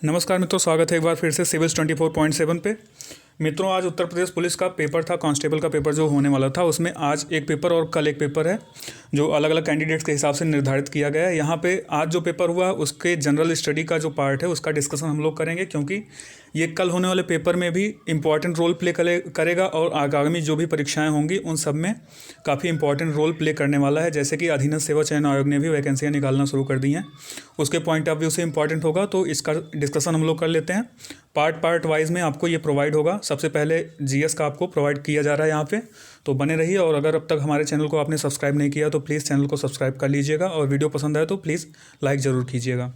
नमस्कार मित्रों, स्वागत है एक बार फिर से सिविल्स 24.7 पे। मित्रों, आज उत्तर प्रदेश पुलिस का पेपर था, कांस्टेबल का पेपर जो होने वाला था, उसमें आज एक पेपर और कल एक पेपर है जो अलग अलग कैंडिडेट्स के हिसाब से निर्धारित किया गया है। यहाँ पे आज जो पेपर हुआ उसके जनरल स्टडी का जो पार्ट है उसका डिस्कशन हम लोग करेंगे, क्योंकि ये कल होने वाले पेपर में भी इंपॉर्टेंट रोल प्ले करेगा और आगामी जो भी परीक्षाएं होंगी उन सब में काफ़ी इंपॉर्टेंट रोल प्ले करने वाला है। जैसे कि अधीनस्थ सेवा चयन आयोग ने भी वैकेंसियाँ निकालना शुरू कर दी हैं, उसके पॉइंट ऑफ व्यू से इंपॉर्टेंट होगा, तो इसका डिस्कशन हम लोग कर लेते हैं। पार्ट वाइज में आपको ये प्रोवाइड होगा। सबसे पहले जीएस का आपको प्रोवाइड किया जा रहा है यहाँ पे, तो बने रहिए। और अगर अब तक हमारे चैनल को आपने सब्सक्राइब नहीं किया तो प्लीज़ चैनल को सब्सक्राइब कर लीजिएगा, और वीडियो पसंद आए तो प्लीज़ लाइक ज़रूर कीजिएगा।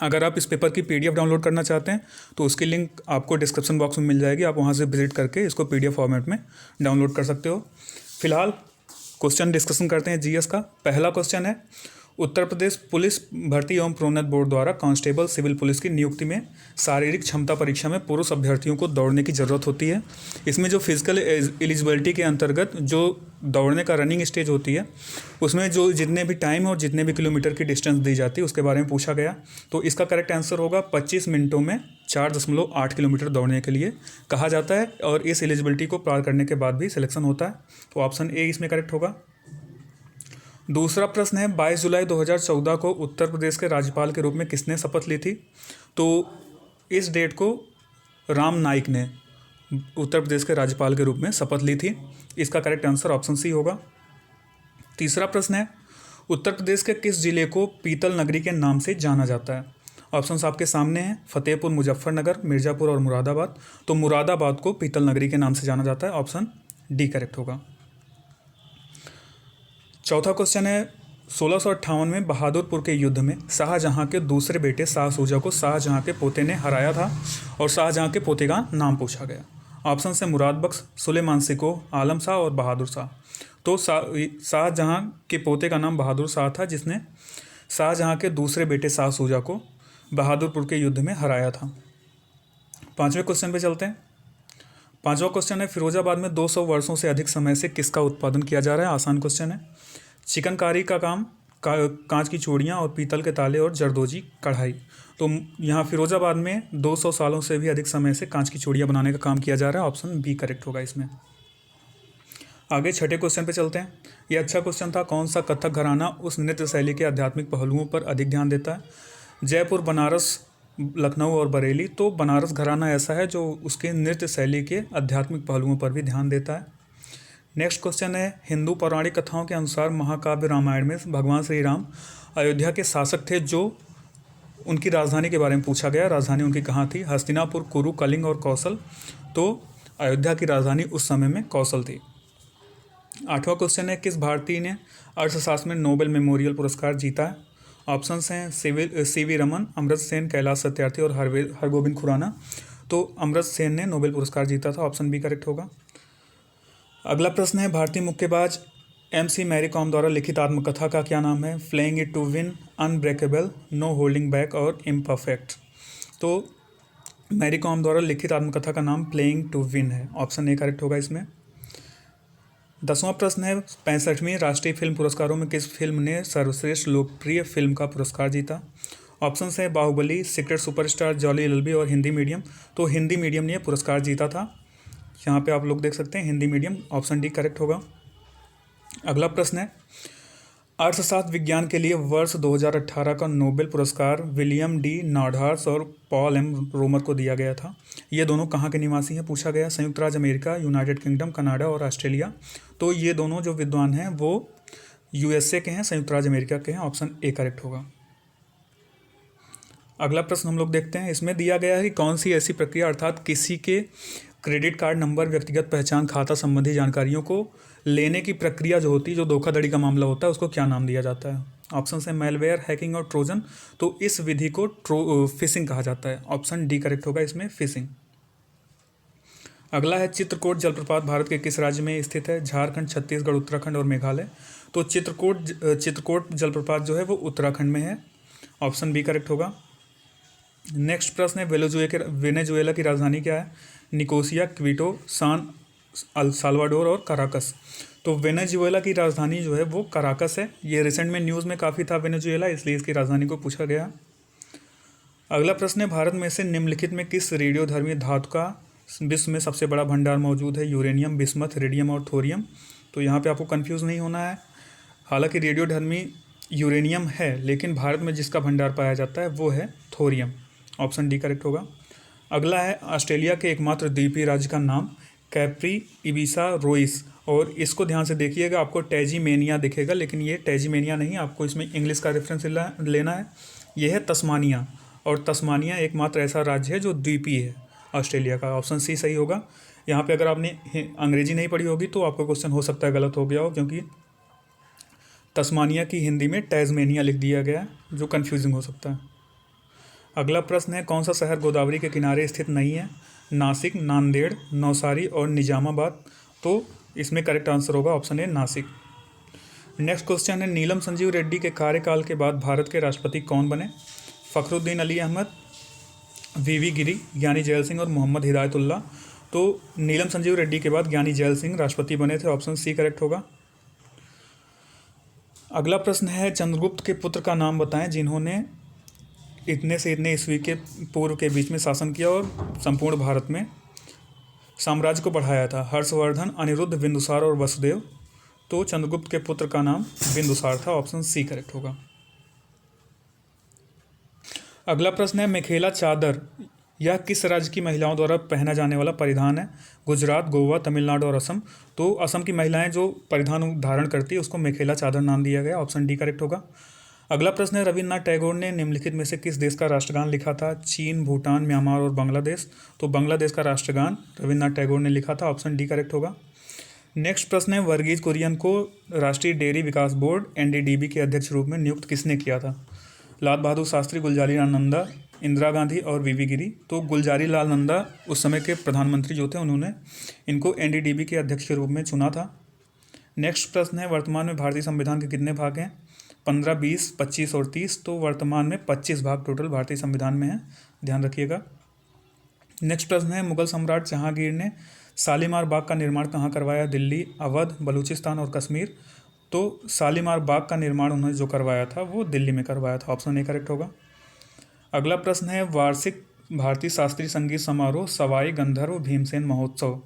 अगर आप इस पेपर की पीडीएफ डाउनलोड करना चाहते हैं तो उसकी लिंक आपको डिस्क्रिप्शन बॉक्स में मिल जाएगी, आप वहाँ से विजिट करके इसको पीडीएफ फॉर्मेट में डाउनलोड कर सकते हो। फिलहाल क्वेश्चन डिस्कशन करते हैं जीएस का। पहला क्वेश्चन है, उत्तर प्रदेश पुलिस भर्ती एवं प्रोन्नत बोर्ड द्वारा कांस्टेबल सिविल पुलिस की नियुक्ति में शारीरिक क्षमता परीक्षा में पुरुष अभ्यर्थियों को दौड़ने की ज़रूरत होती है। इसमें जो फिजिकल एलिजिबिलिटी के अंतर्गत जो दौड़ने का रनिंग स्टेज होती है उसमें जो जितने भी टाइम और जितने भी किलोमीटर की डिस्टेंस दी जाती है उसके बारे में पूछा गया। तो इसका करेक्ट आंसर होगा 25 मिनटों में 4.8 किलोमीटर दौड़ने के लिए कहा जाता है, और इस एलिजिबिलिटी को पार करने के बाद भी सिलेक्शन होता है। तो ऑप्शन ए इसमें करेक्ट होगा। दूसरा प्रश्न है, 22 जुलाई 2014 को उत्तर प्रदेश के राज्यपाल के रूप में किसने शपथ ली थी? तो इस डेट को राम नाईक ने उत्तर प्रदेश के राज्यपाल के रूप में शपथ ली थी। इसका करेक्ट आंसर ऑप्शन सी होगा। तीसरा प्रश्न है, उत्तर प्रदेश के किस जिले को पीतल नगरी के नाम से जाना जाता है? ऑप्शंस आपके सामने हैं, फतेहपुर, मुजफ्फरनगर, मिर्ज़ापुर और मुरादाबाद। तो मुरादाबाद को पीतल नगरी के नाम से जाना जाता है, ऑप्शन डी करेक्ट होगा। चौथा क्वेश्चन है, 1658 में बहादुरपुर के युद्ध में शाहजहां के दूसरे बेटे शाह सूजा को शाहजहां के पोते ने हराया था, और शाहजहां के पोते का नाम पूछा गया। ऑप्शन से मुराद बख्श, सुलेमान सिको, आलम शाह और बहादुर शाह। तो शाहजहां के पोते का नाम बहादुर शाह था, जिसने शाहजहां के दूसरे बेटे शाह सूजा को बहादुरपुर के युद्ध में हराया था। पाँचवें क्वेश्चन पे चलते हैं। पाँचवा क्वेश्चन है, फिरोजाबाद में 200 वर्षों से अधिक समय से किसका उत्पादन किया जा रहा है? आसान क्वेश्चन है। चिकनकारी का काम, कांच की चूड़ियाँ और पीतल के ताले और जरदोजी कढ़ाई। तो यहाँ फिरोजाबाद में 200 सालों से भी अधिक समय से कांच की चूड़ियाँ बनाने का काम किया जा रहा है, ऑप्शन बी करेक्ट होगा इसमें। आगे छठे क्वेश्चन पे चलते हैं। ये अच्छा क्वेश्चन था, कौन सा कथक घराना उस नृत्य शैली के आध्यात्मिक पहलुओं पर अधिक ध्यान देता है? जयपुर, बनारस, लखनऊ और बरेली। तो बनारस घराना ऐसा है जो उसके नृत्य शैली के आध्यात्मिक पहलुओं पर भी ध्यान देता है। नेक्स्ट क्वेश्चन है, हिंदू पौराणिक कथाओं के अनुसार महाकाव्य रामायण में भगवान श्री राम अयोध्या के शासक थे, जो उनकी राजधानी के बारे में पूछा गया। राजधानी उनकी कहाँ थी? हस्तिनापुर, कुरु, कलिंग और कौशल। तो अयोध्या की राजधानी उस समय में कौशल थी। आठवां क्वेश्चन है, किस भारतीय ने अर्थशास्त्र में नोबेल मेमोरियल पुरस्कार जीता है? ऑप्शंस हैं सीवी रमन, अमृत सेन, कैलाश सत्यार्थी और हरगोविंद खुराना। तो अमृत सेन ने नोबेल पुरस्कार जीता था, ऑप्शन बी करेक्ट होगा। अगला प्रश्न है, भारतीय मुक्केबाज MC मैरी कॉम द्वारा लिखित आत्मकथा का क्या नाम है? Playing it to win, unbreakable, no holding back और इम्परफेक्ट। तो मैरी कॉम द्वारा लिखित आत्मकथा का नाम प्लेइंग टू विन है, ऑप्शन ए करेक्ट होगा इसमें। 10वां प्रश्न है, 65वीं राष्ट्रीय फिल्म पुरस्कारों में किस फिल्म ने सर्वश्रेष्ठ लोकप्रिय फिल्म का पुरस्कार जीता? ऑप्शन है Baahubali, secret superstar, jolly LLB और हिंदी मीडियम। तो हिंदी मीडियम ने पुरस्कार जीता था, यहाँ पे आप लोग देख सकते हैं Hindi medium, option D correct होगा। अगला प्रश्न है, अर्थशास्त्र विज्ञान के लिए वर्ष 2018 का नोबेल पुरस्कार विलियम D. नॉर्डहाउस और पॉल M. रोमर को दिया गया था। ये दोनों कहाँ के निवासी हैं पूछा गया? संयुक्त राज्य अमेरिका, यूनाइटेड किंगडम, कनाडा और ऑस्ट्रेलिया। तो ये दोनों जो विद्वान हैं वो USA के हैं, संयुक्त राज्य अमेरिका के हैं, ऑप्शन ए करेक्ट होगा। अगला प्रश्न हम लोग देखते हैं। इसमें दिया गया है कि कौन सी ऐसी प्रक्रिया, अर्थात किसी के क्रेडिट कार्ड नंबर, व्यक्तिगत पहचान, खाता संबंधी जानकारियों को लेने की प्रक्रिया जो होती है, जो धोखाधड़ी का मामला होता है, उसको क्या नाम दिया जाता है? ऑप्शन है मेलवेयर, हैकिंग और ट्रोजन। तो इस विधि को फिशिंग कहा जाता है, ऑप्शन डी करेक्ट होगा इसमें, फिशिंग। अगला है, चित्रकूट जलप्रपात भारत के किस राज्य में स्थित है? झारखंड, छत्तीसगढ़, उत्तराखंड और मेघालय। तो चित्रकूट जलप्रपात जो है वो उत्तराखंड में है, ऑप्शन बी करेक्ट होगा। नेक्स्ट प्रश्न है, वेनेजुएला की राजधानी क्या है? निकोसिया, क्विटो, सान साल्वाडोर और कराकस। तो वेनेजुएला की राजधानी जो है वो कराकस है। ये रिसेंट में न्यूज़ में काफ़ी था वेनेजुएला, इसलिए इसकी राजधानी को पूछा गया। अगला प्रश्न है, भारत में से निम्नलिखित में किस रेडियोधर्मी धातु का विश्व में सबसे बड़ा भंडार मौजूद है? यूरेनियम, बिस्मथ, रेडियम और थोरियम। तो यहाँ पे आपको कंफ्यूज नहीं होना है। हालांकि रेडियोधर्मी यूरेनियम है, लेकिन भारत में जिसका भंडार पाया जाता है वो है थोरियम। ऑप्शन डी करेक्ट होगा। अगला है, ऑस्ट्रेलिया के एकमात्र द्वीपीय राज्य का नाम? कैप्री, इबिसा, रोइस। और इसको ध्यान से देखिएगा, आपको टैजीमेनिया दिखेगा, लेकिन ये टैजीमेनिया नहीं, आपको इसमें इंग्लिश का रेफरेंस लेना है। ये है तस्मानिया, और तस्मानिया एकमात्र ऐसा राज्य है जो द्वीपीय है ऑस्ट्रेलिया का। ऑप्शन सी सही होगा। यहाँ पे अगर आपने अंग्रेजी नहीं पढ़ी होगी तो आपका क्वेश्चन हो सकता है गलत हो गया हो, क्योंकि तस्मानिया की हिंदी में टैज़मेनिया लिख दिया गया, जो कन्फ्यूजिंग हो सकता है। अगला प्रश्न है, कौन सा शहर गोदावरी के किनारे स्थित नहीं है? नासिक, नांदेड़, नौसारी और निजामाबाद। तो इसमें करेक्ट आंसर होगा option A Nashik. Next question है, नीलम संजीव रेड्डी के कार्यकाल के बाद भारत के राष्ट्रपति कौन बने? फ़खरुद्दीन अली अहमद, वीवी गिरी, ज्ञानी जैल सिंह और मोहम्मद हिदायतुल्ला। तो नीलम संजीव रेड्डी के बाद ज्ञानी जैल सिंह राष्ट्रपति बने थे। ऑप्शन सी करेक्ट होगा। अगला प्रश्न है, चंद्रगुप्त के पुत्र का नाम बताएं जिन्होंने इतने से इतने ईस्वी के पूर्व के बीच में शासन किया और संपूर्ण भारत में साम्राज्य को बढ़ाया था? हर्षवर्धन, अनिरुद्ध, बिंदुसार और वसुदेव। तो चंद्रगुप्त के पुत्र का नाम बिंदुसार था। ऑप्शन सी करेक्ट होगा। अगला प्रश्न है, मेखेला चादर यह किस राज्य की महिलाओं द्वारा पहना जाने वाला परिधान है? गुजरात, गोवा, तमिलनाडु और असम। तो असम की महिलाएं जो परिधान धारण करती है उसको मेखेला चादर नाम दिया गया। ऑप्शन डी करेक्ट होगा। अगला प्रश्न है, रविन्द्रनाथ टैगोर ने निम्नलिखित में से किस देश का राष्ट्रगान लिखा था? चीन, भूटान, म्यांमार और बांग्लादेश। तो बांग्लादेश का राष्ट्रगान रविन्द्रनाथ टैगोर ने लिखा था। ऑप्शन डी करेक्ट होगा। नेक्स्ट प्रश्न है, वर्गीज कुरियन को राष्ट्रीय डेयरी विकास बोर्ड एनडीडीबी के अध्यक्ष रूप में नियुक्त किसने किया था? लाल बहादुर शास्त्री, गुलजारी लाल नंदा, इंदिरा गांधी और वीवी गिरी। तो गुलजारी लाल नंदा उस समय के प्रधानमंत्री जो थे, उन्होंने इनको एनडीडीबी के अध्यक्ष के रूप में चुना था। नेक्स्ट प्रश्न है, वर्तमान में भारतीय संविधान के कितने भाग हैं? 15, 20, 25 और 30। तो वर्तमान में 25 भाग टोटल भारतीय संविधान में है, ध्यान रखिएगा। नेक्स्ट प्रश्न है, मुगल सम्राट जहांगीर ने शालीमार बाग का निर्माण कहाँ करवाया? दिल्ली, अवध, बलूचिस्तान और कश्मीर। तो शालीमार बाग का निर्माण उन्होंने जो करवाया था वो दिल्ली में करवाया था। ऑप्शन ए करेक्ट होगा। अगला प्रश्न है, वार्षिक भारतीय शास्त्रीय संगीत समारोह सवाई गंधर्व भीमसेन महोत्सव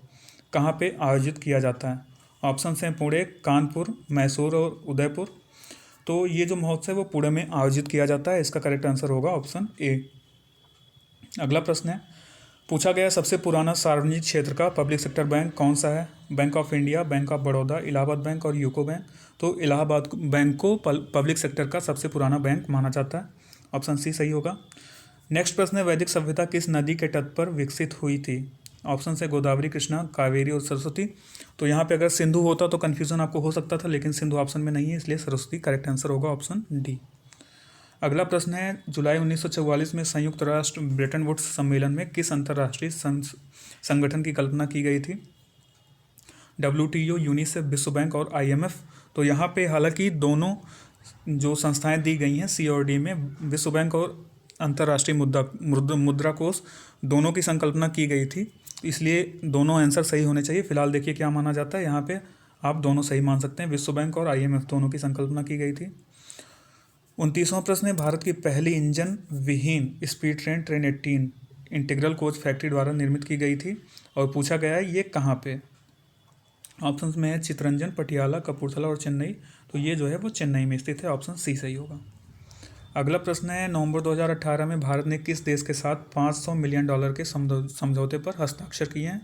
कहाँ पे आयोजित किया जाता है? ऑप्शन हैं पुणे, कानपुर, मैसूर और उदयपुर। तो ये जो महोत्सव है वो पुणे में आयोजित किया जाता है। इसका करेक्ट आंसर होगा ऑप्शन ए। अगला प्रश्न है, पूछा गया सबसे पुराना सार्वजनिक क्षेत्र का पब्लिक सेक्टर बैंक कौन सा है? Bank of India, bank of Baroda, Allahabad bank और यूको बैंक। तो इलाहाबाद बैंक को पब्लिक सेक्टर का सबसे पुराना बैंक माना जाता है। ऑप्शन सी सही होगा। नेक्स्ट प्रश्न है, वैदिक सभ्यता किस नदी के तट पर विकसित हुई थी? ऑप्शन है गोदावरी, कृष्णा, कावेरी और सरस्वती। तो यहाँ पे अगर सिंधु होता तो कन्फ्यूजन आपको हो सकता था, लेकिन सिंधु ऑप्शन में नहीं है, इसलिए सरस्वती करेक्ट आंसर होगा ऑप्शन डी। अगला प्रश्न है, जुलाई 1944 में संयुक्त राष्ट्र ब्रेटन वुड्स सम्मेलन में किस अंतर्राष्ट्रीय संगठन की कल्पना की गई थी? WTO, यूनिसेफ, विश्व बैंक और IMF। तो यहाँ पे हालांकि दोनों जो संस्थाएं दी गई हैं C और D में, विश्व बैंक और अंतर्राष्ट्रीय मुद्रा कोष दोनों की संकल्पना की गई थी, इसलिए दोनों आंसर सही होने चाहिए। फिलहाल देखिए क्या माना जाता है, यहाँ पे आप दोनों सही मान सकते हैं, विश्व बैंक और IMF दोनों की संकल्पना की गई थी। 29वां प्रश्न है, भारत की पहली इंजन विहीन speed train train 18 integral coach factory द्वारा निर्मित की गई थी और पूछा गया है ये कहाँ पे? ऑप्शन में है चितरंजन, पटियाला, कपूरथला और चेन्नई। तो ये जो है वो चेन्नई में स्थित है। ऑप्शन सी सही होगा। अगला प्रश्न है, नवंबर 2018 में भारत ने किस देश के साथ $500 मिलियन के समझौते पर हस्ताक्षर किए हैं,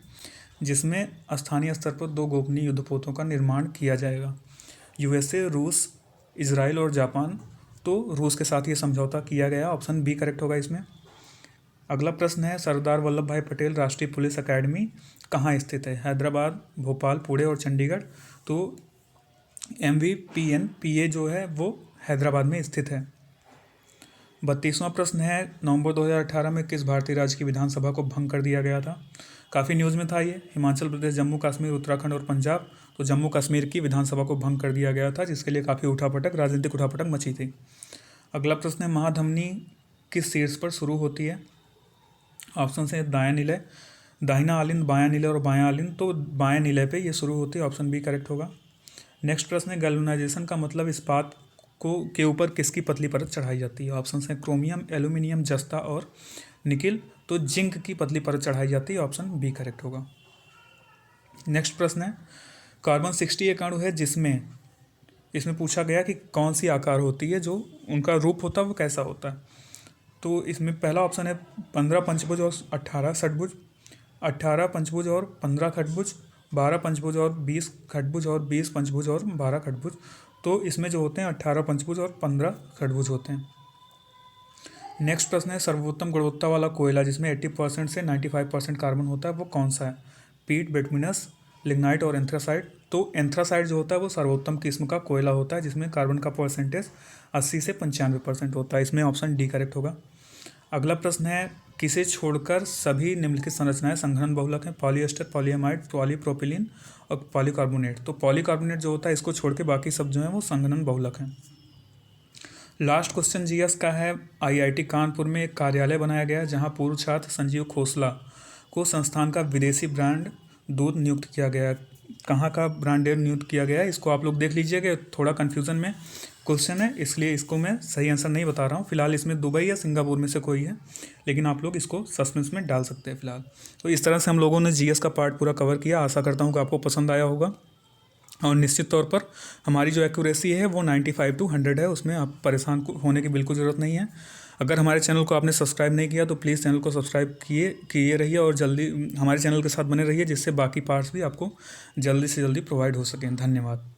जिसमें स्थानीय स्तर पर 2 गोपनीय युद्धपोतों का निर्माण किया जाएगा? USA, रूस, इजराइल और जापान। तो रूस के साथ ये समझौता किया गया। ऑप्शन बी करेक्ट होगा इसमें। अगला प्रश्न है, सरदार वल्लभ भाई पटेल राष्ट्रीय पुलिस अकेडमी कहाँ स्थित है? हैदराबाद, भोपाल, पुणे और चंडीगढ़। तो MVPNPA जो है वो हैदराबाद में स्थित है। 32वां प्रश्न है, नवंबर 2018 में किस भारतीय राज्य की विधानसभा को भंग कर दिया गया था? काफ़ी न्यूज़ में था ये। हिमाचल प्रदेश, जम्मू कश्मीर, उत्तराखंड और पंजाब। तो जम्मू कश्मीर की विधानसभा को भंग कर दिया गया था, जिसके लिए काफ़ी राजनीतिक उठापटक मची थी। अगला प्रश्न है, महाधमनी किस शीर्ष पर शुरू होती है? ऑप्शन है दायां निलय, दाहिना आलिंद, बायां निलय और बायां आलिंद। तो बायां निलय पे ये शुरू होती है। ऑप्शन बी करेक्ट होगा। नेक्स्ट प्रश्न है, गैल्वेनाइजेशन का मतलब इस्पात के ऊपर किसकी पतली परत चढ़ाई जाती है? ऑप्शन है क्रोमियम, एल्यूमिनियम, जस्ता और निकिल। तो जिंक की पतली परत चढ़ाई जाती है, ऑप्शन बी करेक्ट होगा। नेक्स्ट प्रश्न है, कार्बन 60 एक अणु है जिसमें इसमें पूछा गया कि कौन सी आकार होती है, जो उनका रूप होता है वो कैसा होता है। तो इसमें पहला ऑप्शन है 15 पंचभुज और 18 षटभुज, 18 पंचभुज और 15 खटभुज, 12 पंचभुज और 20 खटभुज और 20 पंचभुज और 12 खटभुज। तो इसमें जो होते हैं 18 पंचभुज और 15 खटभुज होते हैं। नेक्स्ट प्रश्न है, सर्वोत्तम गुणवत्ता वाला कोयला जिसमें 80% से 95% कार्बन होता है वो कौन सा है? पीट, बिटुमिनस, लिग्नाइट और एंथ्रासाइट। तो एंथ्रासाइट जो होता है वो सर्वोत्तम किस्म का कोयला होता है जिसमें कार्बन का परसेंटेज 80 से 95% होता है। इसमें ऑप्शन डी करेक्ट होगा। अगला प्रश्न है, किसे छोड़कर सभी निम्नलिखित संरचनाएं संघनन बहुलक हैं? पॉलीएस्टर, पॉलीएमाइड, पॉलीप्रोपिलीन और पॉलीकार्बोनेट। तो पॉलीकार्बोनेट जो होता है इसको छोड़ के बाकी सब जो है वो संघनन बहुलक हैं। लास्ट क्वेश्चन जीएस का है, आईआईटी कानपुर में एक कार्यालय बनाया गया जहां पूर्व छात्र संजीव खोसला को संस्थान का विदेशी ब्रांड दूध नियुक्त किया गया। कहाँ का ब्रांडेड नियुक्त किया गया है इसको आप लोग देख लीजिएगा, थोड़ा कन्फ्यूज़न में क्वेश्चन है इसलिए इसको मैं सही आंसर नहीं बता रहा हूँ। फिलहाल इसमें दुबई या सिंगापुर में से कोई है, लेकिन आप लोग इसको सस्पेंस में डाल सकते हैं फिलहाल। तो इस तरह से हम लोगों ने जीएस का पार्ट पूरा कवर किया। आशा करता हूँ कि आपको पसंद आया होगा और निश्चित तौर पर हमारी जो एक्यूरेसी है वो 95 to 100 है, उसमें आप परेशान होने की बिल्कुल ज़रूरत नहीं है। अगर हमारे चैनल को आपने सब्सक्राइब नहीं किया तो प्लीज़ चैनल को सब्सक्राइब किए रहिए और जल्दी हमारे चैनल के साथ बने रहिए, जिससे बाकी पार्ट्स भी आपको जल्दी से जल्दी प्रोवाइड हो सकें। धन्यवाद।